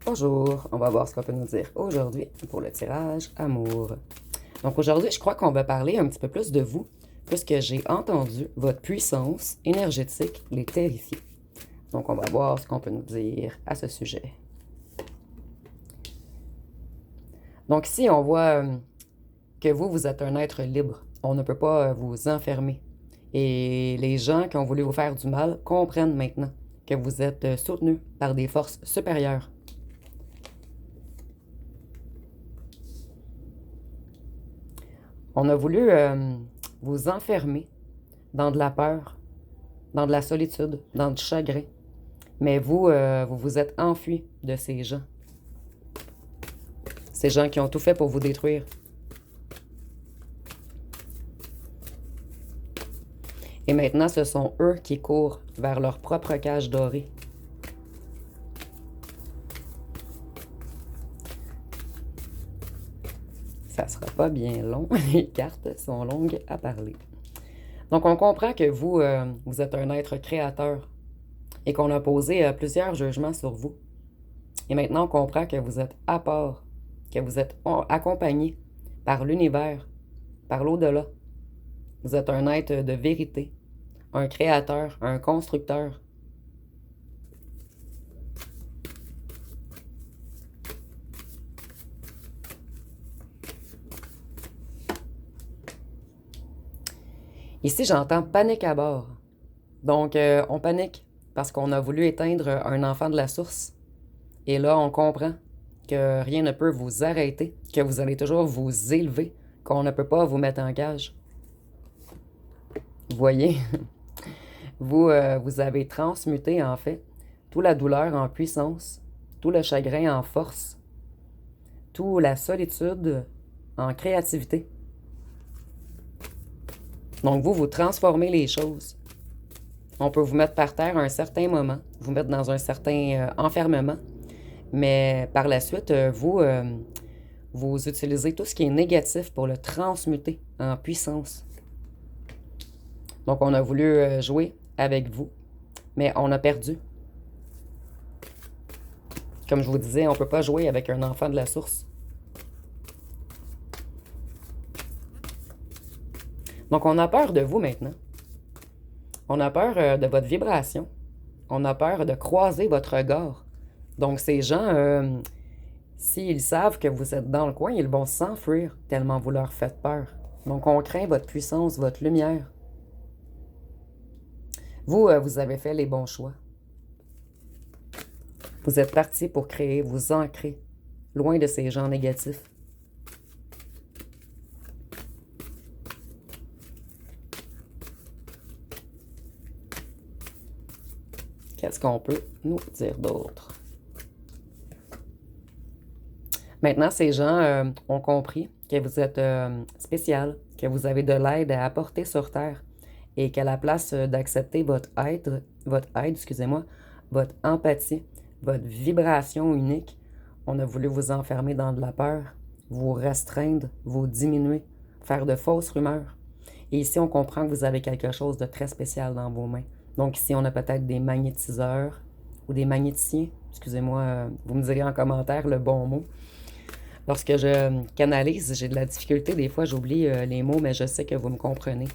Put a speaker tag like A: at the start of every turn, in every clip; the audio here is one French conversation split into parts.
A: Bonjour, on va voir ce qu'on peut nous dire aujourd'hui pour le tirage amour. Donc aujourd'hui, je crois qu'on va parler un petit peu plus de vous, puisque j'ai entendu votre puissance énergétique les terrifier. Donc on va voir ce qu'on peut nous dire à ce sujet. Donc ici, on voit que vous êtes un être libre. On ne peut pas vous enfermer. Et les gens qui ont voulu vous faire du mal comprennent maintenant que vous êtes soutenu par des forces supérieures. On a voulu vous enfermer dans de la peur, dans de la solitude, dans du chagrin. Mais vous vous êtes enfui de ces gens. Ces gens qui ont tout fait pour vous détruire. Et maintenant, ce sont eux qui courent vers leur propre cage dorée. Ça sera pas bien long. Les cartes sont longues à parler. Donc, on comprend que vous êtes un être créateur et qu'on a posé plusieurs jugements sur vous. Et maintenant, on comprend que vous êtes à part, que vous êtes accompagné par l'univers, par l'au-delà. Vous êtes un être de vérité, un créateur, un constructeur. Ici, j'entends panique à bord. Donc, on panique parce qu'on a voulu éteindre un enfant de la source. Et là, on comprend que rien ne peut vous arrêter, que vous allez toujours vous élever, qu'on ne peut pas vous mettre en cage. Vous voyez, vous avez transmuté, en fait, toute la douleur en puissance, tout le chagrin en force, toute la solitude en créativité. Donc, vous transformez les choses. On peut vous mettre par terre à un certain moment, vous mettre dans un certain enfermement, mais par la suite, vous utilisez tout ce qui est négatif pour le transmuter en puissance. Donc, on a voulu jouer avec vous, mais on a perdu. Comme je vous disais, on ne peut pas jouer avec un enfant de la source. Donc, on a peur de vous maintenant. On a peur de votre vibration. On a peur de croiser votre regard. Donc, ces gens, s'ils savent que vous êtes dans le coin, ils vont s'enfuir tellement vous leur faites peur. Donc, on craint votre puissance, votre lumière. Vous avez fait les bons choix. Vous êtes parti pour créer, vous ancrer, loin de ces gens négatifs. Qu'est-ce qu'on peut nous dire d'autre? Maintenant, ces gens ont compris que vous êtes spécial, que vous avez de l'aide à apporter sur Terre et qu'à la place d'accepter votre aide, votre empathie, votre vibration unique, on a voulu vous enfermer dans de la peur, vous restreindre, vous diminuer, faire de fausses rumeurs. Et ici, on comprend que vous avez quelque chose de très spécial dans vos mains. Donc ici, on a peut-être des magnétiseurs ou des magnéticiens. Excusez-moi, vous me direz en commentaire le bon mot. Lorsque je canalise, j'ai de la difficulté. Des fois, j'oublie les mots, mais je sais que vous me comprenez.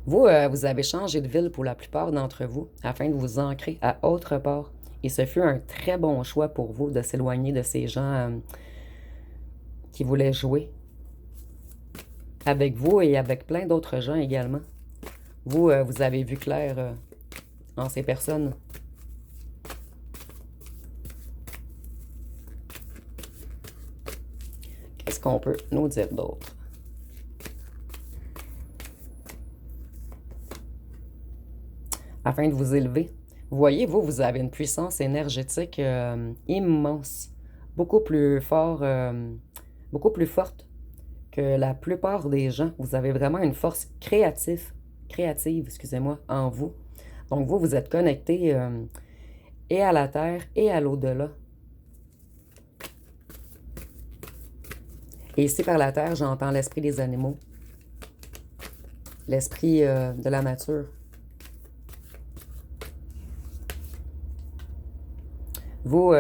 A: Vous avez changé de ville pour la plupart d'entre vous afin de vous ancrer à autre part. Et ce fut un très bon choix pour vous de s'éloigner de ces gens qui voulaient jouer avec vous et avec plein d'autres gens également. Vous avez vu clair en ces personnes. Qu'est-ce qu'on peut nous dire d'autre? Afin de vous élever. Vous voyez, vous avez une puissance énergétique immense, beaucoup plus forte que la plupart des gens. Vous avez vraiment une force créative, en vous. Donc vous êtes connecté et à la Terre et à l'au-delà. Et ici, par la Terre, j'entends l'esprit des animaux, l'esprit de la nature. Vous,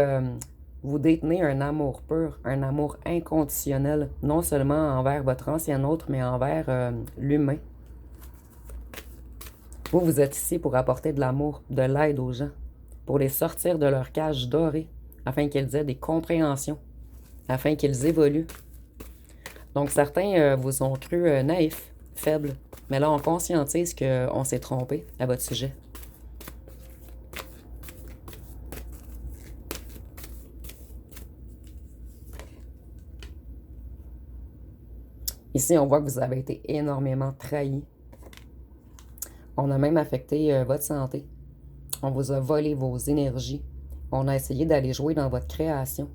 A: vous détenez un amour pur, un amour inconditionnel, non seulement envers votre ancien autre, mais envers l'humain. Vous, vous êtes ici pour apporter de l'amour, de l'aide aux gens, pour les sortir de leur cage dorée, afin qu'ils aient des compréhensions, afin qu'ils évoluent. Donc certains vous ont cru naïfs, faibles, mais là on conscientise qu'on s'est trompé à votre sujet. Ici, on voit que vous avez été énormément trahi. On a même affecté votre santé. On vous a volé vos énergies. On a essayé d'aller jouer dans votre création,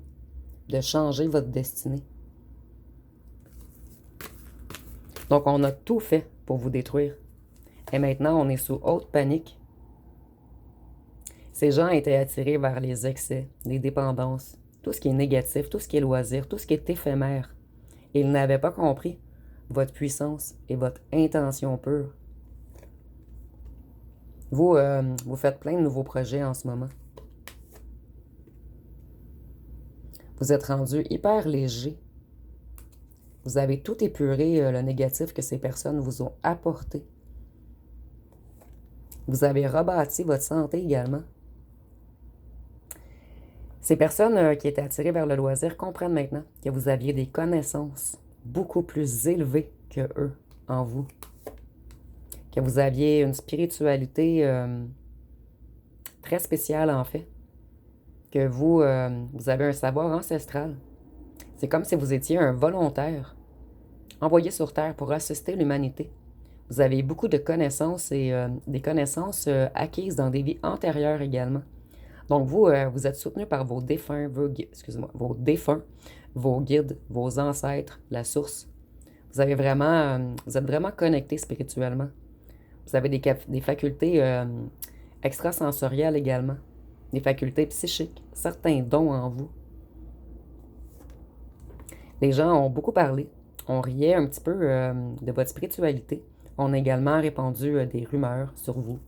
A: de changer votre destinée. Donc, on a tout fait pour vous détruire. Et maintenant, on est sous haute panique. Ces gens étaient attirés vers les excès, les dépendances, tout ce qui est négatif, tout ce qui est loisir, tout ce qui est éphémère. Et ils n'avaient pas compris votre puissance et votre intention pure. Vous, vous faites plein de nouveaux projets en ce moment. Vous êtes rendu hyper léger. Vous avez tout épuré le négatif que ces personnes vous ont apporté. Vous avez rebâti votre santé également. Ces personnes qui étaient attirées vers le loisir comprennent maintenant que vous aviez des connaissances beaucoup plus élevées que eux en vous. Que vous aviez une spiritualité très spéciale en fait. Que vous, vous avez un savoir ancestral. C'est comme si vous étiez un volontaire envoyé sur Terre pour assister l'humanité. Vous avez beaucoup de connaissances et des connaissances acquises dans des vies antérieures également. Donc vous, vous êtes soutenu par vos défunts, vos défunts, vos guides, vos ancêtres, la source. Vous avez vraiment, vous êtes vraiment connecté spirituellement. Vous avez des facultés extrasensorielles également, des facultés psychiques, certains dons en vous. Les gens ont beaucoup parlé, on riait un petit peu de votre spiritualité. On a également répandu des rumeurs sur vous.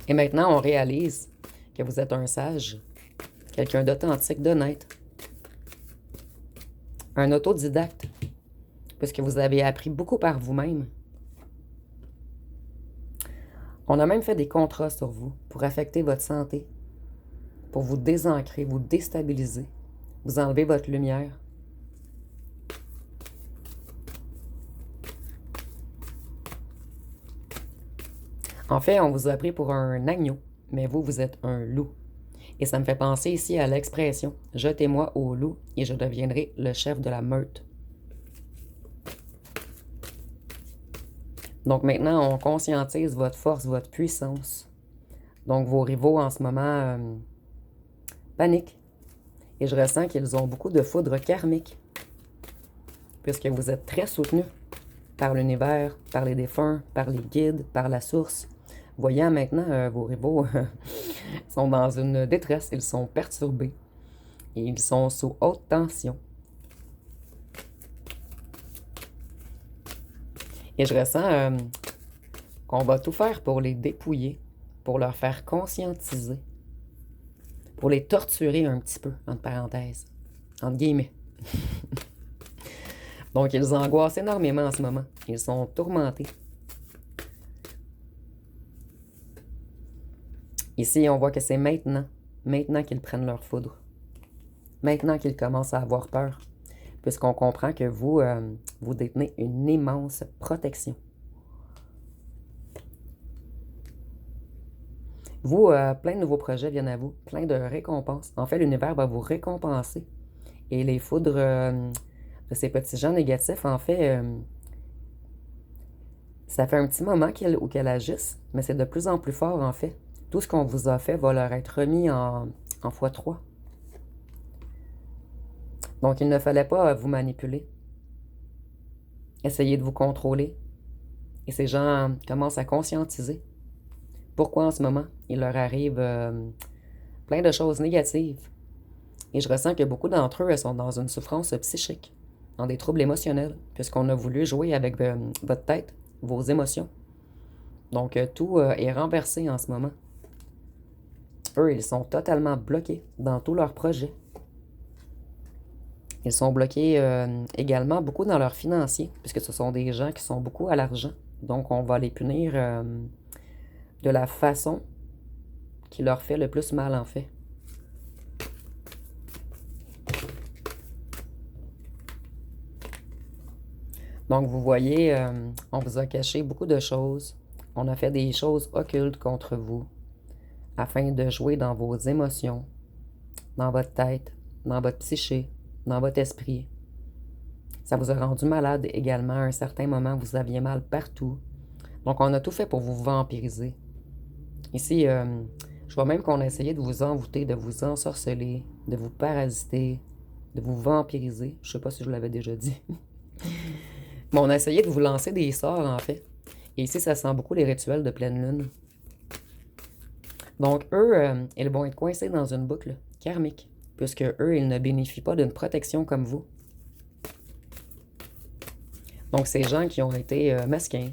A: Et maintenant, on réalise que vous êtes un sage, quelqu'un d'authentique, d'honnête, un autodidacte, puisque vous avez appris beaucoup par vous-même. On a même fait des contrats sur vous pour affecter votre santé, pour vous désancrer, vous déstabiliser, vous enlever votre lumière. En fait, on vous a pris pour un agneau, mais vous, vous êtes un loup. Et ça me fait penser ici à l'expression « Jetez-moi au loup et je deviendrai le chef de la meute ». Donc maintenant, on conscientise votre force, votre puissance. Donc vos rivaux en ce moment paniquent. Et je ressens qu'ils ont beaucoup de foudre karmique, puisque vous êtes très soutenus par l'univers, par les défunts, par les guides, par la source. Voyant maintenant, vos rivaux sont dans une détresse, ils sont perturbés et ils sont sous haute tension. Et je ressens qu'on va tout faire pour les dépouiller, pour leur faire conscientiser, pour les torturer un petit peu, entre parenthèses, entre guillemets. Donc, ils angoissent énormément en ce moment. Ils sont tourmentés. Ici, on voit que c'est maintenant qu'ils prennent leur foudre. Maintenant qu'ils commencent à avoir peur. Puisqu'on comprend que vous, vous détenez une immense protection. Vous, plein de nouveaux projets viennent à vous, plein de récompenses. En fait, l'univers va vous récompenser. Et les foudres de ces petits gens négatifs, en fait, ça fait un petit moment qu'elles agissent, mais c'est de plus en plus fort, en fait. Tout ce qu'on vous a fait va leur être remis en x3. Donc, il ne fallait pas vous manipuler, essayer de vous contrôler. Et ces gens commencent à conscientiser pourquoi en ce moment il leur arrive plein de choses négatives. Et je ressens que beaucoup d'entre eux sont dans une souffrance psychique, dans des troubles émotionnels, puisqu'on a voulu jouer avec votre tête, vos émotions. Donc, tout est renversé en ce moment. Eux, ils sont totalement bloqués dans tous leurs projets. Ils sont bloqués également beaucoup dans leurs financiers, puisque ce sont des gens qui sont beaucoup à l'argent. Donc, on va les punir de la façon qui leur fait le plus mal, en fait. Donc, vous voyez, on vous a caché beaucoup de choses. On a fait des choses occultes contre vous afin de jouer dans vos émotions, dans votre tête, dans votre psyché, dans votre esprit. Ça vous a rendu malade également. À un certain moment, vous aviez mal partout. Donc, on a tout fait pour vous vampiriser. Ici, je vois même qu'on a essayé de vous envoûter, de vous ensorceler, de vous parasiter, de vous vampiriser. Je sais pas si je l'avais déjà dit. Mais on a essayé de vous lancer des sorts, en fait. Et ici, ça sent beaucoup les rituels de pleine lune. Donc, eux, ils vont être coincés dans une boucle karmique, puisque eux, ils ne bénéficient pas d'une protection comme vous. Donc, ces gens qui ont été mesquins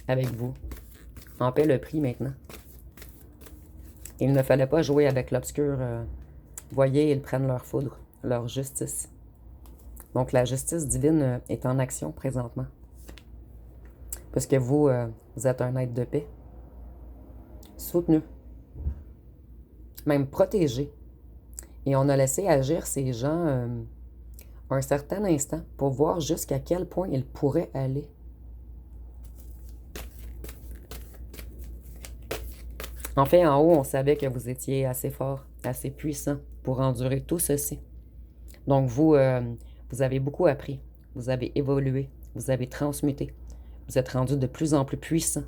A: avec vous en paient le prix maintenant. Il ne fallait pas jouer avec l'obscur. Voyez, ils prennent leur foudre, leur justice. Donc, la justice divine est en action présentement. Parce que vous, vous êtes un être de paix, soutenu, même protégé. Et on a laissé agir ces gens un certain instant pour voir jusqu'à quel point ils pourraient aller. En fait, en haut, on savait que vous étiez assez fort, assez puissant pour endurer tout ceci. Donc, vous, vous avez beaucoup appris, vous avez évolué, vous avez transmuté, vous êtes rendu de plus en plus puissant.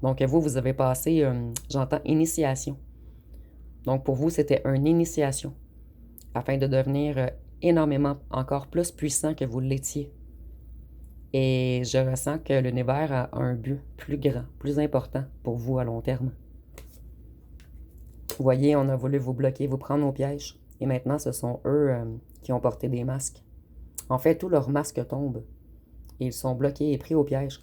A: Donc, vous, vous avez passé, j'entends, initiation. Donc, pour vous, c'était une initiation afin de devenir énormément, encore plus puissant que vous l'étiez. Et je ressens que l'univers a un but plus grand, plus important pour vous à long terme. Vous voyez, on a voulu vous bloquer, vous prendre au piège. Et maintenant, ce sont eux qui ont porté des masques. En fait, tous leurs masques tombent. Et ils sont bloqués et pris au piège.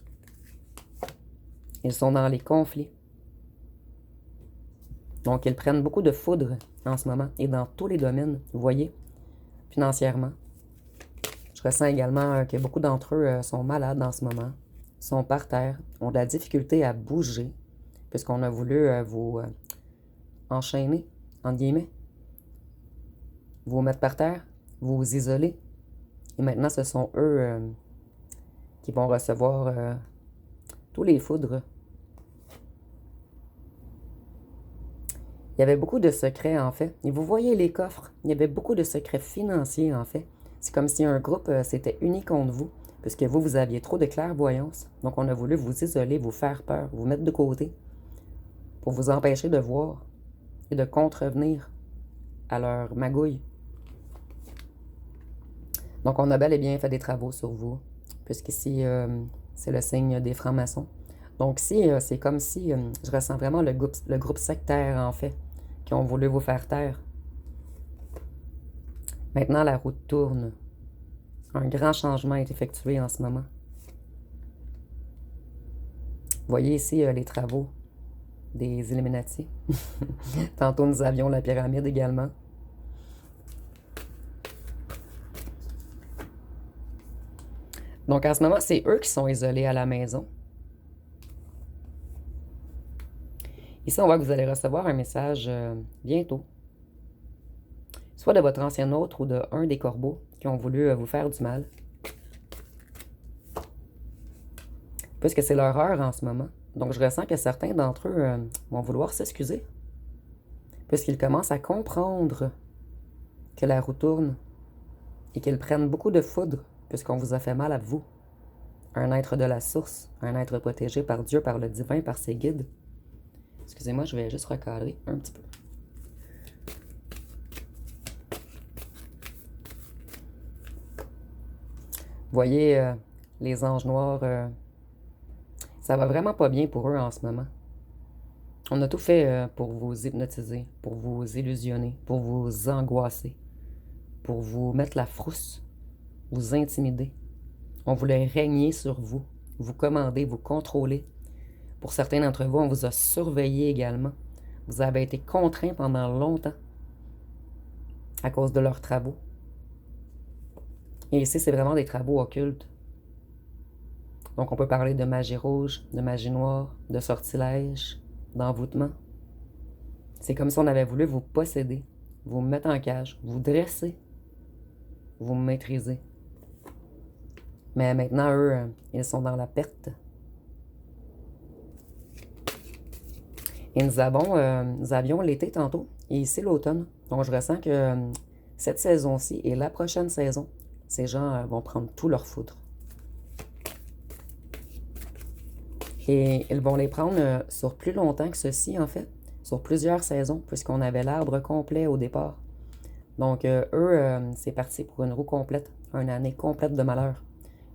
A: Ils sont dans les conflits. Donc, ils prennent beaucoup de foudre en ce moment et dans tous les domaines, vous voyez, financièrement. Je ressens également que beaucoup d'entre eux sont malades en ce moment, sont par terre, ont de la difficulté à bouger, puisqu'on a voulu vous enchaîner, entre guillemets, vous mettre par terre, vous isoler. Et maintenant, ce sont eux qui vont recevoir tous les foudres. Il y avait beaucoup de secrets, en fait. Et vous voyez les coffres. Il y avait beaucoup de secrets financiers, en fait. C'est comme si un groupe s'était uni contre vous, puisque vous, vous aviez trop de clairvoyance. Donc, on a voulu vous isoler, vous faire peur, vous mettre de côté, pour vous empêcher de voir et de contrevenir à leur magouille. Donc, on a bel et bien fait des travaux sur vous, puisqu'ici, c'est le signe des francs-maçons. Donc, ici, c'est comme si je ressens vraiment le groupe sectaire, en fait, qui ont voulu vous faire taire. Maintenant, la roue tourne. Un grand changement est effectué en ce moment. Vous voyez ici les travaux des Illuminati. Tantôt, nous avions la pyramide également. Donc, en ce moment, c'est eux qui sont isolés à la maison. Ici, on voit que vous allez recevoir un message bientôt. Soit de votre ancien hôte ou de un des corbeaux qui ont voulu vous faire du mal. Puisque c'est leur heure en ce moment. Donc, je ressens que certains d'entre eux vont vouloir s'excuser. Puisqu'ils commencent à comprendre que la roue tourne et qu'ils prennent beaucoup de foudre puisqu'on vous a fait mal à vous. Un être de la source, un être protégé par Dieu, par le divin, par ses guides. Excusez-moi, je vais juste recadrer un petit peu. Vous voyez, les anges noirs, ça va vraiment pas bien pour eux en ce moment. On a tout fait pour vous hypnotiser, pour vous illusionner, pour vous angoisser, pour vous mettre la frousse, vous intimider. On voulait régner sur vous, vous commander, vous contrôler. Pour certains d'entre vous, on vous a surveillé également Vous avez été contraint pendant longtemps à cause de leurs travaux. Et ici, c'est vraiment des travaux occultes. Donc, on peut parler de magie rouge, de magie noire, de sortilège, d'envoûtement. C'est comme si on avait voulu vous posséder, vous mettre en cage, vous dresser, vous maîtriser. Mais maintenant, eux, ils sont dans la perte. Et nous avions l'été tantôt, et ici l'automne. Donc, je ressens que cette saison-ci et la prochaine saison, ces gens vont prendre tout leur foudre. Et ils vont les prendre sur plus longtemps que ceci, en fait, sur plusieurs saisons, puisqu'on avait l'arbre complet au départ. Donc, eux, c'est parti pour une roue complète, une année complète de malheur.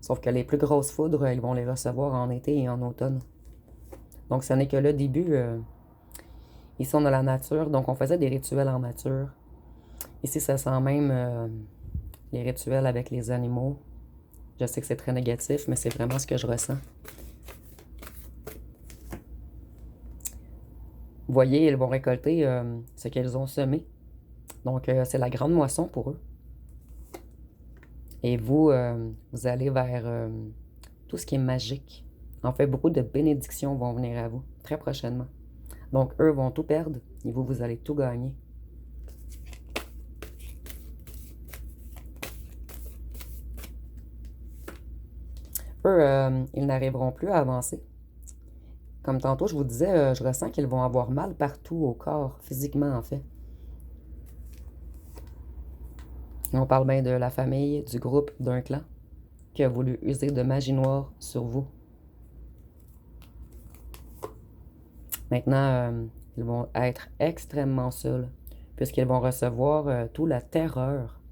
A: Sauf que les plus grosses foudres, ils vont les recevoir en été et en automne. Donc, ce n'est que le début. Ils sont dans la nature, donc on faisait des rituels en nature. Ici, ça sent même les rituels avec les animaux. Je sais que c'est très négatif, mais c'est vraiment ce que je ressens. Vous voyez, ils vont récolter ce qu'ils ont semé. Donc, c'est la grande moisson pour eux. Et vous, vous allez vers tout ce qui est magique. En fait, beaucoup de bénédictions vont venir à vous très prochainement. Donc, eux vont tout perdre et vous, vous allez tout gagner. Eux, ils n'arriveront plus à avancer. Comme tantôt, je vous disais, je ressens qu'ils vont avoir mal partout au corps, physiquement en fait. On parle bien de la famille, du groupe, d'un clan qui a voulu user de magie noire sur vous. Maintenant, ils vont être extrêmement seuls, puisqu'ils vont recevoir toute la terreur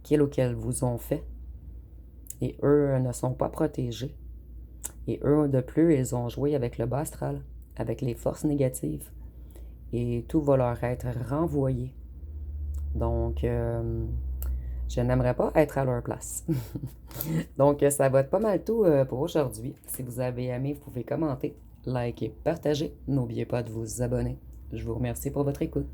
A: qu'ils ou qu'elles vous ont fait. Et eux ne sont pas protégés. Et eux, de plus, ils ont joué avec le bas astral, avec les forces négatives. Et tout va leur être renvoyé. Donc, je n'aimerais pas être à leur place. Donc, ça va être pas mal tout pour aujourd'hui. Si vous avez aimé, vous pouvez commenter, liker, partager. N'oubliez pas de vous abonner. Je vous remercie pour votre écoute.